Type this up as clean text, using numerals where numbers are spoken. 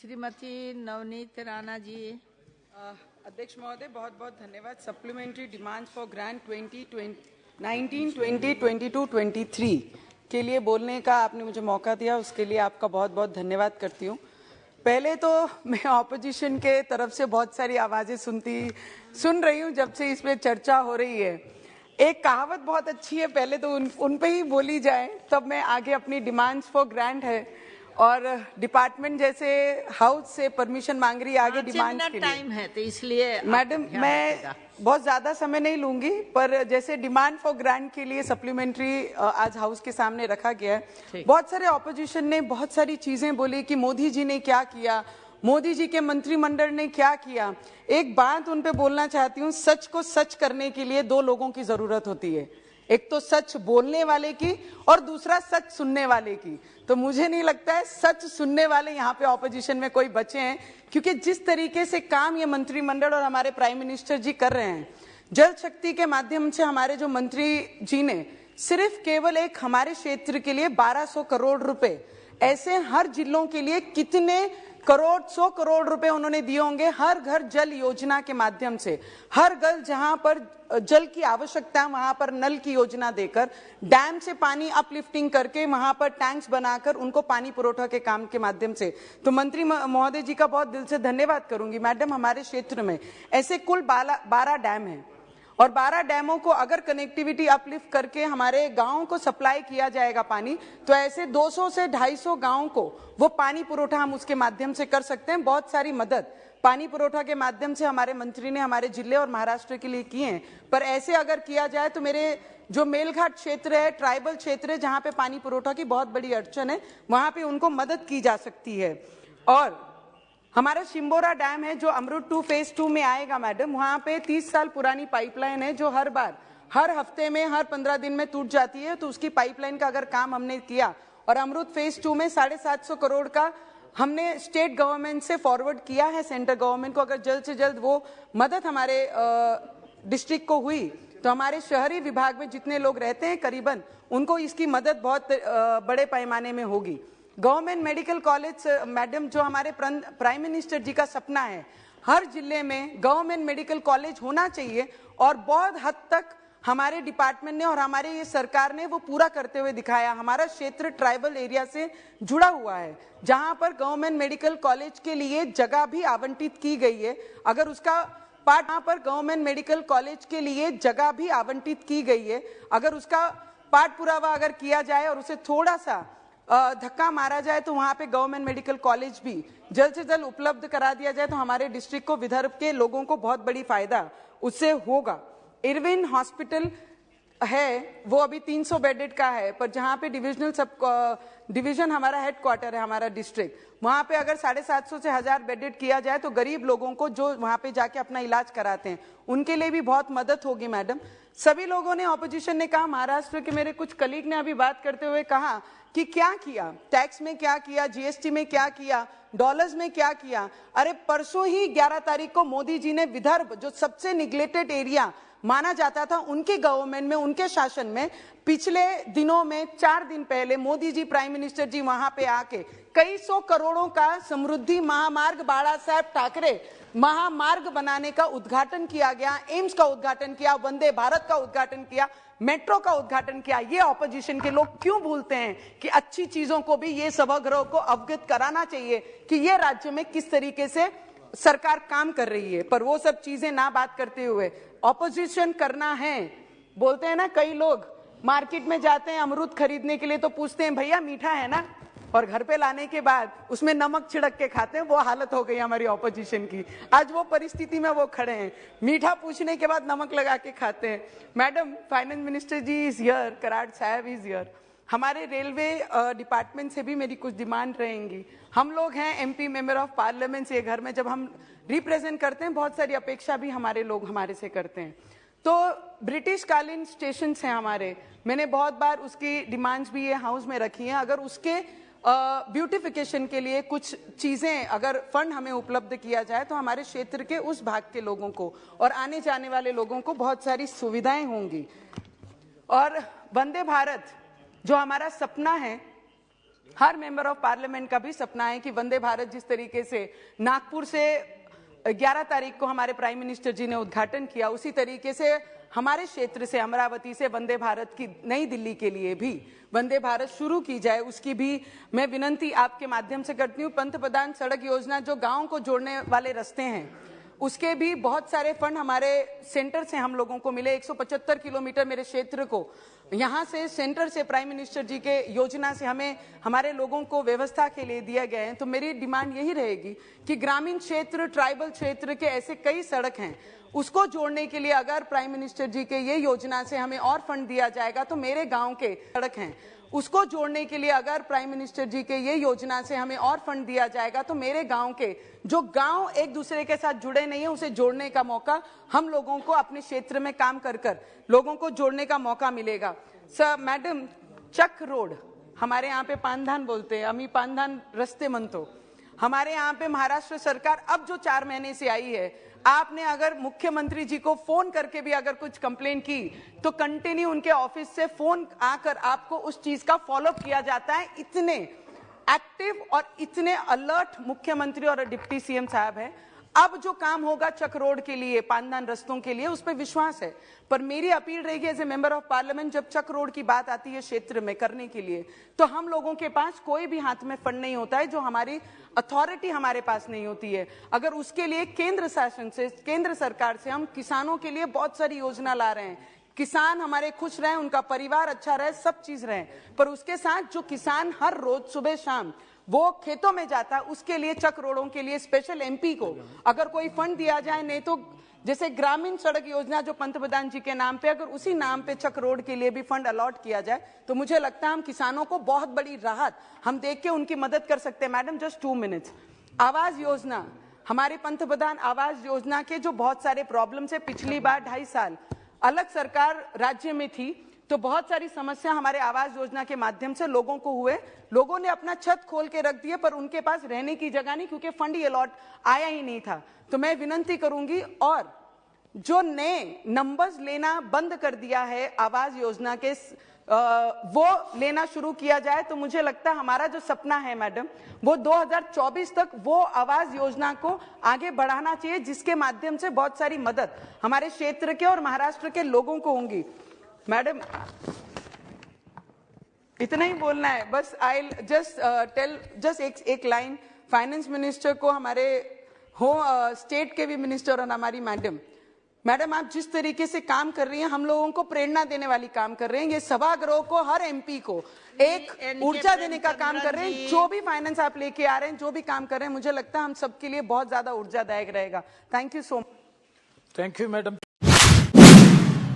श्रीमती नवनीत राणा जी। अध्यक्ष महोदय, बहुत बहुत धन्यवाद। सप्लीमेंट्री डिमांड्स फॉर ग्रांट 2019, 20, 22, 23 के लिए बोलने का आपने मुझे मौका दिया, उसके लिए आपका बहुत बहुत धन्यवाद करती हूँ। पहले तो मैं ऑपोजिशन के तरफ से बहुत सारी आवाजें सुन रही हूँ जब से इसमें चर्चा हो रही है। एक कहावत बहुत अच्छी है, पहले तो उन पे ही बोली जाए, तब मैं आगे अपनी डिमांड्स फॉर ग्रांट है और डिपार्टमेंट जैसे हाउस से परमिशन मांग रही है आगे डिमांड्स के लिए। टाइम है तो इसलिए मैडम मैं बहुत ज्यादा समय नहीं लूंगी, पर जैसे डिमांड फॉर ग्रांट के लिए सप्लीमेंट्री आज हाउस के सामने रखा गया है। बहुत सारे ऑपोजिशन ने बहुत सारी चीजें बोली कि मोदी जी ने क्या किया, मोदी जी के मंत्रिमंडल ने क्या किया। एक बात उन पे बोलना चाहती हूँ, सच को सच करने के लिए दो लोगों की जरूरत होती है, एक तो सच बोलने वाले की और दूसरा सच सुनने वाले की। तो मुझे नहीं लगता है सच सुनने वाले यहाँ पे ऑपोजिशन में कोई बचे हैं, क्योंकि जिस तरीके से काम ये मंत्रिमंडल और हमारे प्राइम मिनिस्टर जी कर रहे हैं, जल शक्ति के माध्यम से हमारे जो मंत्री जी ने सिर्फ केवल एक हमारे क्षेत्र के लिए 1200 करोड़ रुपए, ऐसे हर जिलों के लिए कितने करोड़ 100 करोड़ रुपए उन्होंने दिए होंगे हर घर जल योजना के माध्यम से। हर घर जहां पर जल की आवश्यकता वहां पर नल की योजना देकर, डैम से पानी अपलिफ्टिंग करके वहां पर टैंक्स बनाकर उनको पानी पुरोठा के काम के माध्यम से। तो मंत्री महोदय जी का बहुत दिल से धन्यवाद करूंगी। मैडम, हमारे क्षेत्र में ऐसे कुल 12 डैम है और 12 डैमों को अगर कनेक्टिविटी अपलिफ्ट करके हमारे गांवों को सप्लाई किया जाएगा पानी, तो ऐसे 200 से 250 गांवों को वो पानी पुरोठा हम उसके माध्यम से कर सकते हैं। बहुत सारी मदद पानी पुरोठा के माध्यम से हमारे मंत्री ने हमारे जिले और महाराष्ट्र के लिए किए हैं, पर ऐसे अगर किया जाए तो मेरे जो मेलघाट क्षेत्र है, ट्राइबल क्षेत्र है, जहां पे पानी पुरोठा की बहुत बड़ी अड़चन है, वहां पे उनको मदद की जा सकती है। और हमारा शिम्बोरा डैम है जो अमृत 2 फेज 2 में आएगा मैडम, वहां पे 30 साल पुरानी पाइपलाइन है जो हर बार हर हफ्ते में हर 15 दिन में टूट जाती है। तो उसकी पाइपलाइन का अगर काम हमने किया और अमृत फेज 2 में 750 करोड़ का हमने स्टेट गवर्नमेंट से फॉरवर्ड किया है सेंट्रल गवर्नमेंट को, अगर जल्द से जल्द वो मदद हमारे डिस्ट्रिक्ट को हुई तो हमारे शहरी विभाग में जितने लोग रहते हैं करीबन उनको इसकी मदद बहुत बड़े पैमाने में होगी। गवर्नमेंट मेडिकल कॉलेज मैडम, जो हमारे प्राइम मिनिस्टर जी का सपना है, हर जिले में गवर्नमेंट मेडिकल कॉलेज होना चाहिए और बहुत हद तक हमारे डिपार्टमेंट ने और हमारे ये सरकार ने वो पूरा करते हुए दिखाया। हमारा क्षेत्र ट्राइबल एरिया से जुड़ा हुआ है, जहां पर गवर्नमेंट मेडिकल कॉलेज के लिए जगह भी आवंटित की गई है। अगर उसका पार्ट यहाँ पर गवर्नमेंट मेडिकल कॉलेज के लिए जगह भी आवंटित की गई है, अगर उसका पाठ पुरावा अगर किया जाए और उसे थोड़ा सा धक्का मारा जाए तो वहां पे गवर्नमेंट मेडिकल कॉलेज भी जल्द से जल्द उपलब्ध करा दिया जाए तो हमारे डिस्ट्रिक्ट को, विदर्भ के लोगों को बहुत बड़ी फायदा उससे होगा। इरविन हॉस्पिटल है वो अभी 300 बेडेड का है, पर जहां पे डिवीजन हमारा हेडक्वार्टर है, हमारा डिस्ट्रिक्ट, वहां पे अगर 750 से 1000 बेडेड किया जाए तो गरीब लोगों को जो वहां पे जाके अपना इलाज कराते हैं उनके लिए भी बहुत मदद होगी। मैडम, सभी लोगों ने, ऑपोजिशन ने कहा, महाराष्ट्र के मेरे कुछ कलीग ने अभी बात करते हुए कहा कि क्या किया, टैक्स में क्या किया, जीएसटी में क्या किया, डॉलर्स में क्या किया। अरे परसों ही 11 तारीख को मोदी जी ने विदर्भ, जो सबसे निग्लेक्टेड एरिया माना जाता था, उनके गवर्नमेंट में, उनके शासन में, पिछले दिनों में 4 दिन पहले मोदी जी, प्राइम मिनिस्टर जी वहां पे आके कई 100 करोड़ों का समृद्धि महामार्ग, बाला साहेब ठाकरे महामार्ग बनाने का उद्घाटन किया गया, एम्स का उद्घाटन किया, वंदे भारत का उद्घाटन किया, मेट्रो का उद्घाटन किया। ये ऑपोजिशन के लोग क्यों भूलते हैं कि अच्छी चीजों को भी ये सभागृह को अवगत कराना चाहिए कि ये राज्य में किस तरीके से सरकार काम कर रही है। पर वो सब चीजें ना बात करते हुए ऑपोजिशन करना है, बोलते हैं ना, कई लोग मार्केट में जाते हैं अमरूद खरीदने के लिए तो पूछते हैं भैया मीठा है ना, और घर पे लाने के बाद उसमें नमक छिड़क के खाते हैं। वो हालत हो गई हमारी ऑपोजिशन की, आज वो परिस्थिति में वो खड़े हैं, मीठा पूछने के बाद नमक लगा के खाते हैं। Madam, finance minister ji is here, Karad साहब इज हियर। हमारे रेलवे डिपार्टमेंट से भी मेरी कुछ डिमांड रहेंगी। हम लोग हैं एमपी मेंबर ऑफ पार्लियामेंट से, घर में जब हम रिप्रेजेंट करते हैं बहुत सारी अपेक्षा भी हमारे लोग हमारे से करते हैं। तो ब्रिटिश कालीन स्टेशन हैं हमारे, मैंने बहुत बार उसकी डिमांड्स भी ये हाउस में रखी हैं। अगर उसके ब्यूटिफिकेशन के लिए कुछ चीजें, अगर फंड हमें उपलब्ध किया जाए तो हमारे क्षेत्र के उस भाग के लोगों को और आने जाने वाले लोगों को बहुत सारी सुविधाएं होंगी। और वंदे भारत जो हमारा सपना है, हर मेंबर ऑफ पार्लियामेंट का भी सपना है कि वंदे भारत जिस तरीके से नागपुर से 11 तारीख को हमारे प्राइम मिनिस्टर जी ने उद्घाटन किया, उसी तरीके से हमारे क्षेत्र से अमरावती से वंदे भारत की नई दिल्ली के लिए भी वंदे भारत शुरू की जाए, उसकी भी मैं विनंती आपके माध्यम से करती हूँ। पंतप्रधान सड़क योजना जो गांव को जोड़ने वाले रास्ते हैं, उसके भी बहुत सारे फंड हमारे सेंटर से हम लोगों को मिले। 175 किलोमीटर मेरे क्षेत्र को यहाँ से सेंटर से प्राइम मिनिस्टर जी के योजना से हमें हमारे लोगों को व्यवस्था के लिए दिया गया है। तो मेरी डिमांड यही रहेगी कि ग्रामीण क्षेत्र, ट्राइबल क्षेत्र के ऐसे कई सड़क हैं, उसको जोड़ने के लिए अगर प्राइम मिनिस्टर जी के ये योजना से हमें और फंड दिया जाएगा तो मेरे गांव के सड़क हैं, उसको जोड़ने के लिए अगर प्राइम मिनिस्टर जी के ये योजना से हमें और फंड दिया जाएगा तो मेरे गांव के जो गांव एक दूसरे के साथ जुड़े नहीं है, उसे जोड़ने का मौका हम लोगों को अपने क्षेत्र में काम कर लोगों को जोड़ने का मौका मिलेगा। सर मैडम, चक रोड हमारे यहाँ पे पानधान बोलते हैं, अमी पानधान रस्ते मनतो, हमारे यहाँ पे महाराष्ट्र सरकार अब जो 4 महीने से आई है, आपने अगर मुख्यमंत्री जी को फोन करके भी अगर कुछ कंप्लेन की तो कंटिन्यू उनके ऑफिस से फोन आकर आपको उस चीज का फॉलोअप किया जाता है। इतने एक्टिव और इतने अलर्ट मुख्यमंत्री और डिप्टी सीएम साहब हैं। अब जो काम होगा चक रोड के लिए, पानदान रस्तों के लिए, उस पर विश्वास है। पर मेरी अपील रहेगी as a member of parliament, जब चक रोड की बात आती है क्षेत्र में करने के लिए, तो हम लोगों के पास कोई भी हाथ में फंड नहीं होता है, जो हमारी अथॉरिटी हमारे पास नहीं होती है। अगर उसके लिए केंद्र शासन से, केंद्र सरकार से हम किसानों के लिए बहुत सारी योजना ला रहे हैं, किसान हमारे खुश रहें, उनका परिवार अच्छा रहे, सब चीज रहे, पर उसके साथ जो किसान हर रोज सुबह शाम वो खेतों में जाता है, उसके लिए चक रोडों के लिए स्पेशल एमपी को अगर कोई फंड दिया जाए, नहीं तो जैसे ग्रामीण सड़क योजना जो पंतप्रधान जी के नाम पे, अगर उसी नाम पे चक रोड के लिए भी फंड अलॉट किया जाए तो मुझे लगता है हम किसानों को बहुत बड़ी राहत हम देख के उनकी मदद कर सकते हैं। Madam just 2 minutes, Awas Yojana, हमारे पंतप्रधान आवास योजना के जो बहुत सारे प्रॉब्लम्स है, पिछली बार 2.5 साल अलग सरकार राज्य में थी तो बहुत सारी समस्या हमारे आवास योजना के माध्यम से लोगों को हुए, लोगों ने अपना छत खोल के रख दिया पर उनके पास रहने की जगह नहीं, क्योंकि फंड ही अलॉट आया ही नहीं था। तो मैं विनंती करूंगी, और जो नए नंबर्स लेना बंद कर दिया है आवास योजना के, वो लेना शुरू किया जाए तो मुझे लगता है हमारा जो सपना है मैडम, वो 2024 तक वो आवास योजना को आगे बढ़ाना चाहिए, जिसके माध्यम से बहुत सारी मदद हमारे क्षेत्र के और महाराष्ट्र के लोगों को होंगी। मैडम इतना ही बोलना है बस। आई जस्ट टेल जस्ट एक लाइन फाइनेंस मिनिस्टर को, हमारे स्टेट के भी मिनिस्टर और हमारी मैडम आप जिस तरीके से काम कर रही हैं, हम लोगों को प्रेरणा देने वाली काम कर रहे हैं। ये सभागृह को, हर एमपी को एक ऊर्जा देने का काम कर रहे हैं। जो भी फाइनेंस आप लेके आ रहे हैं, जो भी काम कर रहे हैं, मुझे लगता है हम सबके लिए बहुत ज्यादा ऊर्जादायक रहेगा। Thank you so much. Thank you madam.